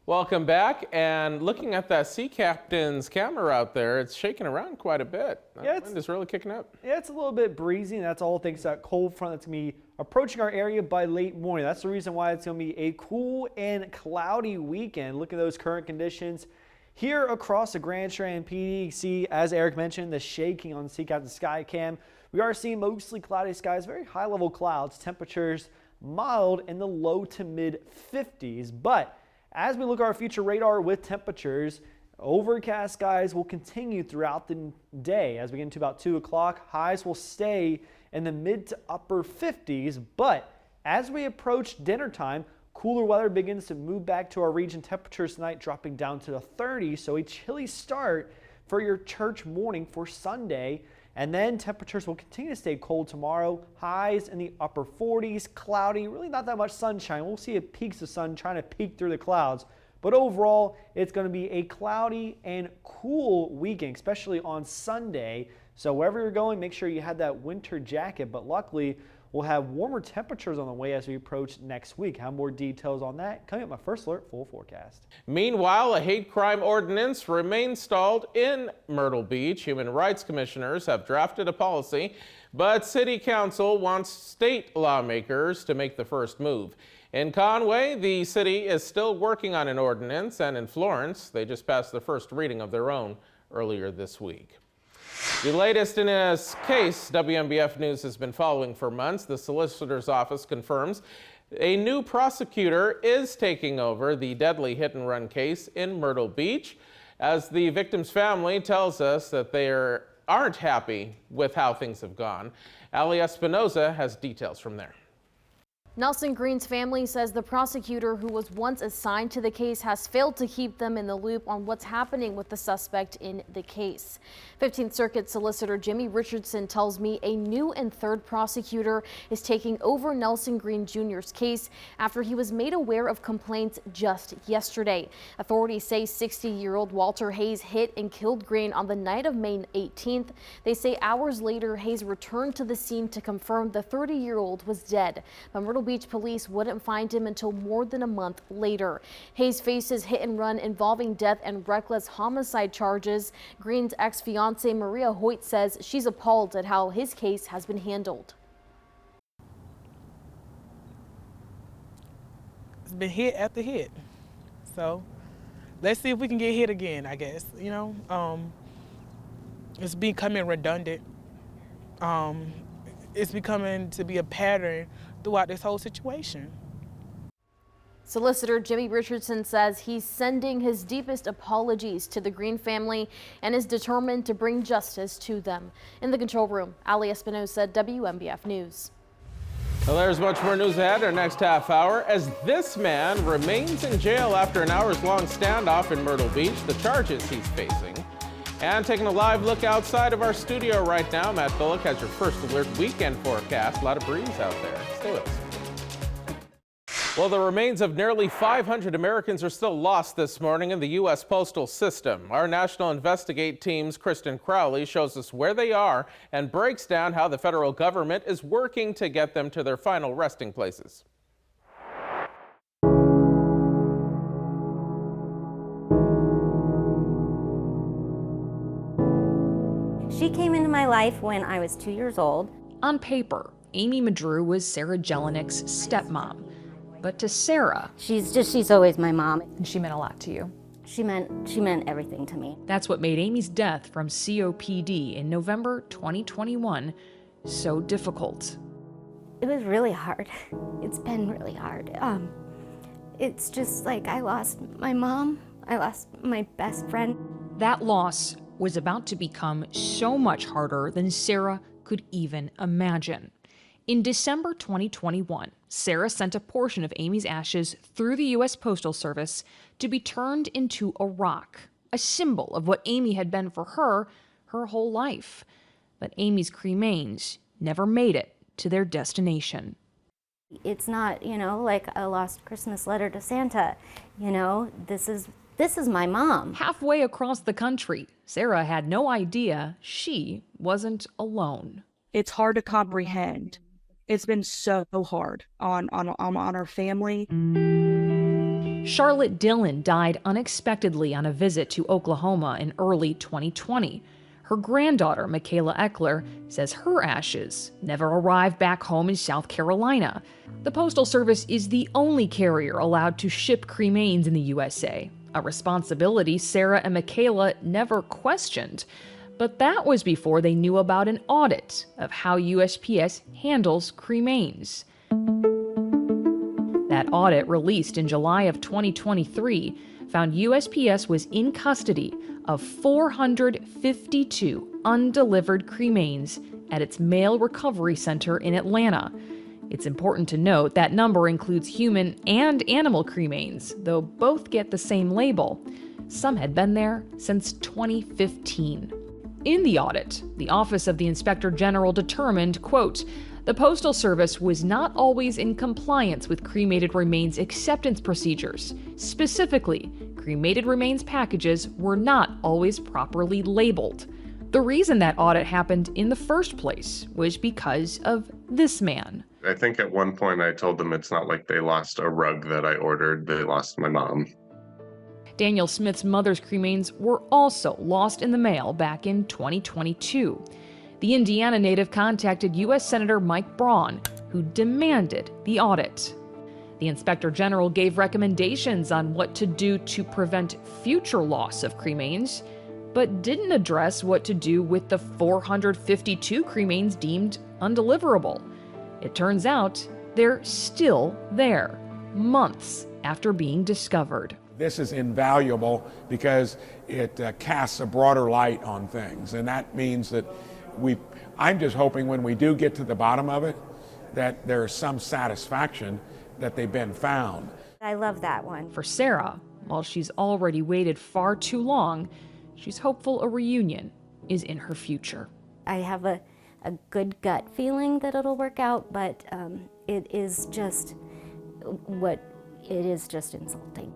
Welcome back, and looking at that sea captain's camera out there, it's shaking around quite a bit. Yeah, the wind is really kicking up. Yeah, it's a little bit breezy, and that's all thanks to that cold front that's going to be approaching our area by late morning. That's the reason why it's going to be a cool and cloudy weekend. Look at those current conditions here across the Grand Strand PD. You see, as Eric mentioned, the shaking on the Sea Captain Sky Cam. We are seeing mostly cloudy skies, very high-level clouds, temperatures mild in the low to mid 50s, but as we look at our future radar with temperatures, overcast skies will continue throughout the day. As we get into about 2 o'clock, highs will stay in the mid to upper 50s, but as we approach dinner time, cooler weather begins to move back to our region. Temperatures tonight dropping down to the 30s, so a chilly start for your church morning for Sunday. And then temperatures will continue to stay cold tomorrow. Highs in the upper 40s, cloudy, really not that much sunshine. We'll see peaks of sun trying to peek through the clouds. But overall, it's going to be a cloudy and cool weekend, especially on Sunday. So wherever you're going, make sure you have that winter jacket. But luckily, we'll have warmer temperatures on the way as we approach next week. Have more details on that coming up. My first alert full forecast. Meanwhile, a hate crime ordinance remains stalled in Myrtle Beach. Human rights commissioners have drafted a policy, but City Council wants state lawmakers to make the first move. In Conway, the city is still working on an ordinance, and in Florence, they just passed the first reading of their own earlier this week. The latest in this case, WMBF News has been following for months. The solicitor's office confirms a new prosecutor is taking over the deadly hit-and-run case in Myrtle Beach, as the victim's family tells us that they aren't happy with how things have gone. Ali Espinoza has details from there. Nelson Green's family says the prosecutor who was once assigned to the case has failed to keep them in the loop on what's happening with the suspect in the case. 15th Circuit Solicitor Jimmy Richardson tells me a new and third prosecutor is taking over Nelson Green Jr.'s case after he was made aware of complaints just yesterday. Authorities say 60-year-old Walter Hayes hit and killed Green on the night of May 18th. They say hours later, Hayes returned to the scene to confirm the 30-year-old was dead. But Myrtle Beach police wouldn't find him until more than a month later. Hayes faces hit and run involving death and reckless homicide charges. Green's ex-fiancée Maria Hoyt says she's appalled at how his case has been handled. It's been hit after hit. So let's see if we can get hit again, I guess. You know, it's becoming redundant. It's becoming to be a pattern throughout this whole situation. Solicitor Jimmy Richardson says he's sending his deepest apologies to the Green family and is determined to bring justice to them. In the control room, Ali Espinoza, WMBF News. Well, there's much more news ahead our next half hour as this man remains in jail after an hours-long standoff in Myrtle Beach, the charges he's facing. And taking a live look outside of our studio right now, Matt Bullock has your first alert weekend forecast. A lot of breeze out there. Stay with us. Well, the remains of nearly 500 Americans are still lost this morning in the U.S. Postal system. Our National Investigate team's KRISTEN CROWLEY shows us where they are and breaks down how the federal government is working to get them to their final resting places. She came into my life when I was 2 years old. On paper, Amy Madru was Sarah Jelinik's stepmom. But to Sarah, she's always my mom. And she meant a lot to you. She meant everything to me. That's what made Amy's death from COPD in November 2021 so difficult. It was really hard. It's been really hard. It's just like I lost my mom. I lost my best friend. That loss was about to become so much harder than Sarah could even imagine. In December 2021, Sarah sent a portion of Amy's ashes through the U.S. Postal Service to be turned into a rock, a symbol of what Amy had been for her whole life. But Amy's cremains never made it to their destination. It's not, like a lost Christmas letter to Santa. This is my mom. Halfway across the country, Sarah had no idea she wasn't alone. It's hard to comprehend. It's been so hard on our family. Charlotte Dillon died unexpectedly on a visit to Oklahoma in early 2020. Her granddaughter, Michaela Eckler, says her ashes never arrived back home in South Carolina. The Postal Service is the only carrier allowed to ship cremains in the USA, a responsibility Sarah and Michaela never questioned. But that was before they knew about an audit of how USPS handles cremains. That audit, released in July of 2023, found USPS was in custody of 452 undelivered cremains at its mail recovery center in Atlanta. It's important to note that number includes human and animal cremains, though both get the same label. Some had been there since 2015. In the audit, the Office of the Inspector General determined, quote, the Postal Service was not always in compliance with cremated remains acceptance procedures. Specifically, cremated remains packages were not always properly labeled. The reason that audit happened in the first place was because of this man. I think at one point I told them it's not like they lost a rug that I ordered, they lost my mom. Daniel Smith's mother's cremains were also lost in the mail back in 2022. The Indiana native contacted U.S. Senator Mike Braun, who demanded the audit. The Inspector General gave recommendations on what to do to prevent future loss of cremains, but didn't address what to do with the 452 cremains deemed undeliverable. It turns out they're still there, months after being discovered. This is invaluable because it casts a broader light on things, and that means that I'm just hoping when we do get to the bottom of it, that there is some satisfaction that they've been found. I love that one. For Sarah, while she's already waited far too long, she's hopeful a reunion is in her future. I have a good gut feeling that it'll work out, but it is just insulting.